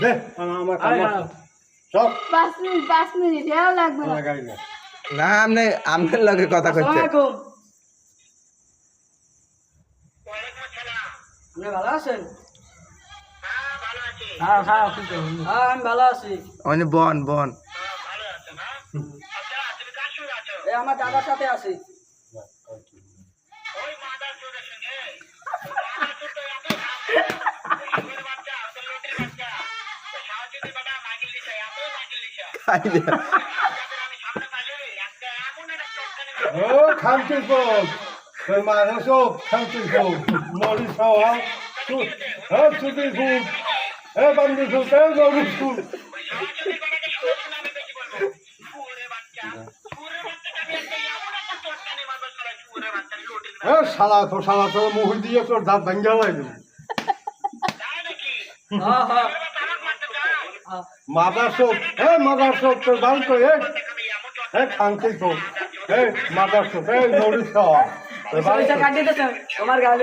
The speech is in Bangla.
দে আমার কাম সব 5 মিনিট এও লাগবে না। লাগাই না না আমনে আমনের লগে কথা কইছে আসসালামু আলাইকুম। আপনি ভালো আছেন? হ্যাঁ হ্যাঁ আমি ভালো আছি। ওনি বন বন এই আমার দাদার সাথে আছি। ও খামচিল কোন তোর মাথা সব খামচিল কোন মরি খাওয়া হ্যাঁ ছুটি খুব হ্যাঁ বান্ধব খুব হ্যাঁ গরু খুব শালা তো মুহি দিয়ে তোর দাঁত ভাঙ্গা লাগবে হ্যাঁ হ্যাঁ মাদার সব তোর বাল তো খামচিল কোন মাদার সব মরি খাওয়া পয়সা কাটিয়ে দিতেছে তোমার গায়ে